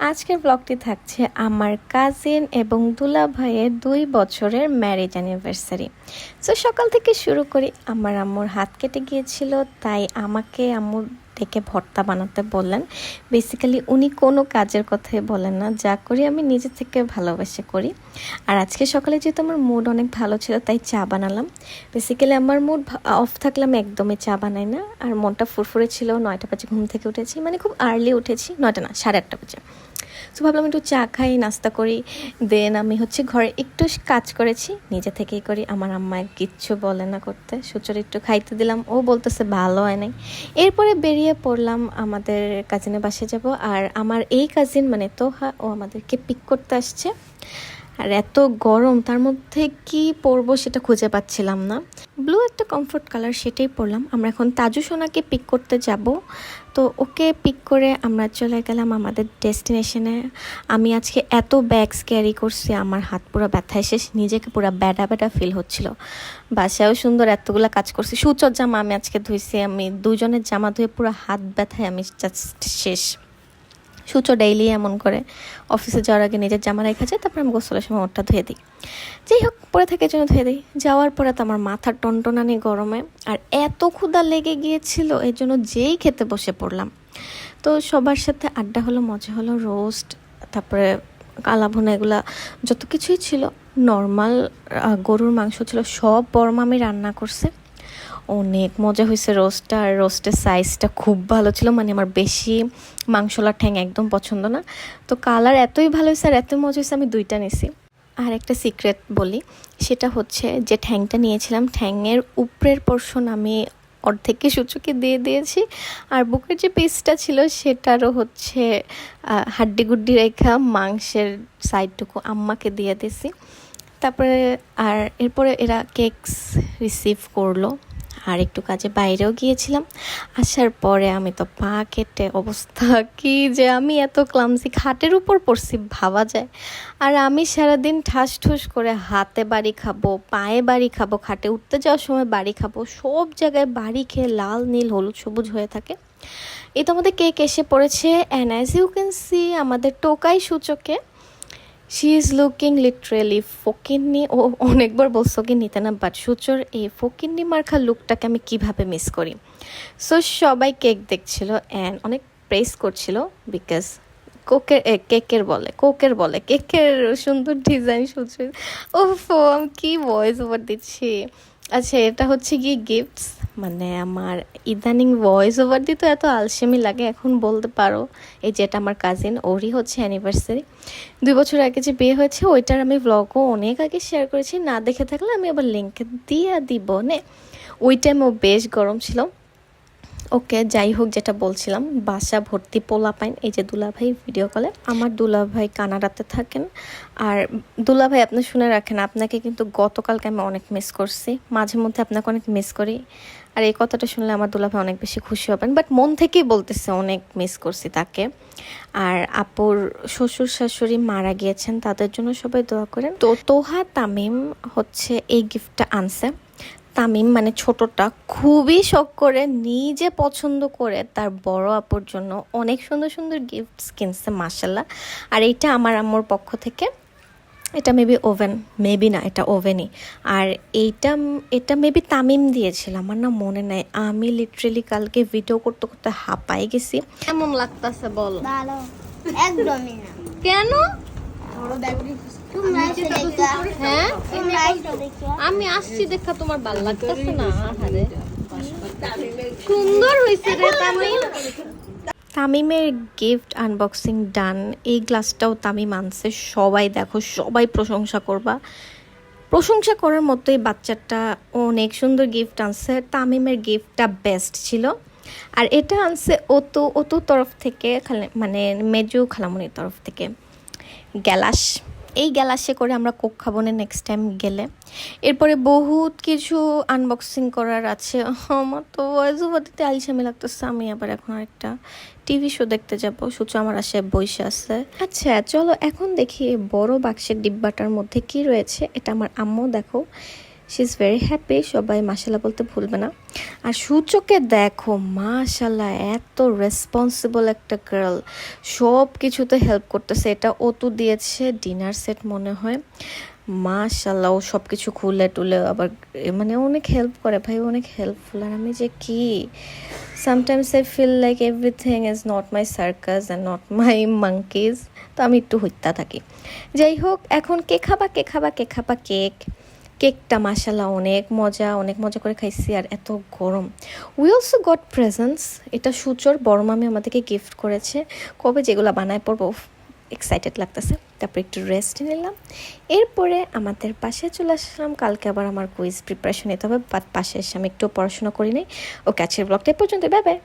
আজকের ব্লগটি থাকছে আমার কাজিন এবং দুলা ভাইয়ের 2 বছরের ম্যারেজ অ্যানিভার্সারি। সো সকাল থেকে শুরু করি। আমার আম্মুর হাত কেটে গিয়েছিল, তাই আমাকে আম্মুর ডেকে ভর্তা বানাতে বললেন। বেসিক্যালি উনি কোনো কাজের কথাই বলেন না, যা করি আমি নিজে থেকে ভালোবেসে করি। আর আজকে সকালে যেহেতু আমার মুড অনেক ভালো ছিল, তাই চা বানালাম। বেসিক্যালি আমার মুড অফ থাকলে আমি একদমই চা বানাই না। আর মনটা ফুরফুরে ছিল, 9টা বাজে ঘুম থেকে উঠেছি, মানে খুব আর্লি উঠেছি, 9টা না 8:30 বাজে। সো ভাবলাম একটু চা খাই, নাস্তা করি। দেন আমি ঘরে একটু কাজ করেছি, নিজে থেকেই করি। আমার আম্মা কিচ্ছু বলে না করতে। সুচর একটু খাইতে দিলাম, ও বলতেছে ভালো হয় নাই। এরপরে বেরিয়ে পড়লাম, আমাদের কাজিনের বাসায় যাব। আর আমার এই কাজিন মানে তোহা, ও আমাদেরকে পিক করতে আসছে। আর এত গরম, তার মধ্যে কি পরবো সেটা খুঁজে পাচ্ছিলাম না। ব্লু একটা কমফোর্ট কালার, সেটাই পরলাম। আমরা এখন তাজু সোনাকে পিক করতে যাব। তো ওকে পিক করে আমরা চলে গেলাম আমাদের ডেস্টিনেশনে। আমি আজকে এত ব্যাগস ক্যারি করছি, আমার হাত পুরো ব্যথায় শেষ, নিজেকে পুরো ব্যাডা ব্যাডা ফিল হচ্ছিল। বাসায়ও সুন্দর এতগুলো কাজ করছি। সুচর জামা আমি আজকে ধুইছি, আমি দুজনের জামা ধুয়ে পুরো হাত ব্যথায় আমি জাস্ট শেষ। সুচো ডেইলি এমন করে, অফিসে যাওয়ার আগে নিজের জামা রেখে যায়, তারপর আমি গোসলের সময় ওরটা ধুয়ে দিই। যাই হোক, পরে থেকে জন্য ধুয়ে দিই। যাওয়ার পরে তো আমার মাথার টনটনানি গরমে আর এত ক্ষুধা লেগে গিয়েছিল, এর জন্য যেই খেতে বসে পড়লাম। তো সবার সাথে আড্ডা হলো, মজা হলো, রোস্ট, তারপরে কালাভুনা, এগুলা যত কিছুই ছিল। নর্মাল গরুর মাংস ছিল, সব বড় মামি রান্না করছে। অনেক মজা হয়েছে রোস্টটা। আর রোস্টের সাইজটা খুব ভালো ছিল, মানে আমার বেশি মাংসলার ঠ্যাং একদম পছন্দ না। তো কালার এতই ভালো হয়েছে আর এতই মজা হয়েছে, আমি 2টা নিছি। আর একটা সিক্রেট বলি, সেটা হচ্ছে যে ঠ্যাংটা নিয়েছিলাম, ঠ্যাংয়ের উপরের পোর্শন আমি অর্ধেককে সূচকে দিয়ে দিয়েছি। আর বুকের যে পিসটা ছিল সেটারও হাড্ডি গুড্ডি রেখা মাংসের সাইডটুকু আম্মাকে দিয়ে দিয়েছি। তারপরে আর এরপরে এরা কেকস রিসিভ করলো। আর একটু কাজে বাইরেও গিয়েছিলাম। আসার পরে আমি তো পা কেটে অবস্থা কি, যে আমি এত ক্লামসি, খাটের উপর পড়ছি ভাবা যায়। আর আমি সারাদিন ঠাস ঠুস করে হাতে বাড়ি খাবো, পায়ে বাড়ি খাবো, খাটে উঠতে যাওয়ার সময় বাড়ি খাবো, সব জায়গায় বাড়ি খেয়ে লাল নীল হলুদ সবুজ হয়ে থাকে। এই তো আমাদের কেক এসে পড়েছে। And as you can see, আমাদের টোকাই সূচকে শি ইজ লুকিং লিটারেলি ফকিন্নি। ও অনেকবার বলছো কি নিতে না, বাট সুচোর এই ফকিন্নি মার্কা লুকটাকে আমি কিভাবে মিস করি। সো সবাই কেক দেখছিল অ্যান্ড অনেক প্রেস করছিল, বিকজ কেকের সুন্দর ডিজাইন সুচোর। ওফ, আমি কি ভয়েস ওভার দিচ্ছি। আচ্ছা, এটা হচ্ছে গিয়ে গিফটস, মানে আমার ইদানিং ভয়েস ওভার দিতে এত আলসেমি লাগে। এখন বলতে পারো এই যেটা আমার কাজিন, ওরই হচ্ছে অ্যানিভার্সারি। 2 বছর আগে যে বিয়ে হয়েছে, ওইটার আমি ব্লগও অনেক আগে শেয়ার করেছি, না দেখে থাকলে আমি আবার লিঙ্ক দিয়ে দিব নে। ওই টাইমও বেশ গরম ছিল। ওকে, যাই হোক, যেটা বলছিলাম, বাসা ভর্তি পোলাপাইন। এই যে দুলাভাই ভিডিও কলে, আমার দুলাভাই কানাডাতে থাকেন। আর দুলাভাই, আপনি শুনে রাখেন, আপনাকে কিন্তু গতকালকে আমি অনেক মিস করছি, মাঝে মধ্যে আপনাকে অনেক মিস করি। আর এই কথাটা শুনলে আমার দুলাভাই অনেক বেশি খুশি হবেন, বাট মন থেকেই বলতেছে অনেক মিস করছি তাকে। আর আপুর শ্বশুর শাশুড়ি মারা গিয়েছেন, তাদের জন্য সবাই দোয়া করেন। তো তোহা তামিম হচ্ছে এই গিফটটা আনছে। তামিম মানে ছোটটা খুবই শখ করে, নিজে পছন্দ করে তার বড় আপুর জন্য অনেক সুন্দর সুন্দর গিফটস কিনছে মাশাল্লাহ। আর এইটা আমার আম্মুর পক্ষ থেকে। এটা মেবি না, এটা ওভেনই। আর এটা মেবি তামিম দিয়েছিল, আমার না মনে নাই। আমি লিটারেলি কালকে ভিডিও করতে করতে হাঁপাই গেছি। কেমন লাগতাছে বল? ভালো, একদমই না। কেন? হ্যাঁ, আমি আসছি দেখা তোমার ভালো লাগতেছে না? আহারে, সুন্দর হয়েছে রে তামিম। তামিমের গিফট আনবক্সিং ডান। এই গ্লাসটাও তামিম আনছে। সবাই দেখো, সবাই প্রশংসা করবা। প্রশংসা করার মতোই, বাচ্চাটা অনেক সুন্দর গিফট আনছে। তামিমের গিফটটা বেস্ট ছিল। আর এটা আনছে অতু তরফ থেকে, মানে মেজু খালামনির তরফ থেকে গ্যালাস। এই গ্যালাসে করে আমরা কোক খাবো না নেক্সট টাইম গেলে। এরপরে বহুত কিছু আনবক্সিং করার আছে। আমার তো ভয়েস ওভার দিতে আলসামি লাগতেছে। আমি আবার এখন একটা টিভি শো দেখতে যাবো, সূর্য আমার আশে বসে আছে। আচ্ছা চলো এখন দেখি বড় বাক্সের ডিব্বাটার মধ্যে কি রয়েছে। এটা আমার আম্মু, দেখো শি ইজ ভেরি হ্যাপি, সবাই মাশাল্লাহ বলতে ভুলবে না। আর সূচকে দেখো মাশাল্লাহ এত রেসপন্সিবল একটা গার্ল, সব কিছুতে হেল্প করতেছে। এটা ও তো দিয়েছে ডিনার সেট মনে হয়, মাশাল্লাহ ও সব কিছু খুলে টুলে আবার মানে অনেক হেল্প করে ভাই, অনেক হেল্পফুল। আর আমি যে কি sometimes I feel like everything is not my circus and not my monkeys, তো আমি একটু হত্যা থাকি। যাই হোক, এখন কে খাবা কে খাবা কে খাবা কেক। কেকটা মাশাল্লাহ অনেক মজা করে খাইছি। আর এত গরম। উই অলসো গট প্রেজেন্টস, এটা সূচর বড় মামি আমাদেরকে গিফট করেছে। কবে যেগুলো বানায় পড়বো, এক্সাইটেড লাগতেছে। তারপর একটু রেস্ট নিলাম, এরপরে আমাদের বাসায় চলে আসলাম। কালকে আবার আমার কুইজ প্রিপারেশন নিতে হবে, বাট বাসায় এসে আমি একটু পড়াশোনা করি নাই। ওকে, আজকের ব্লগটা এই পর্যন্ত, বাই বাই।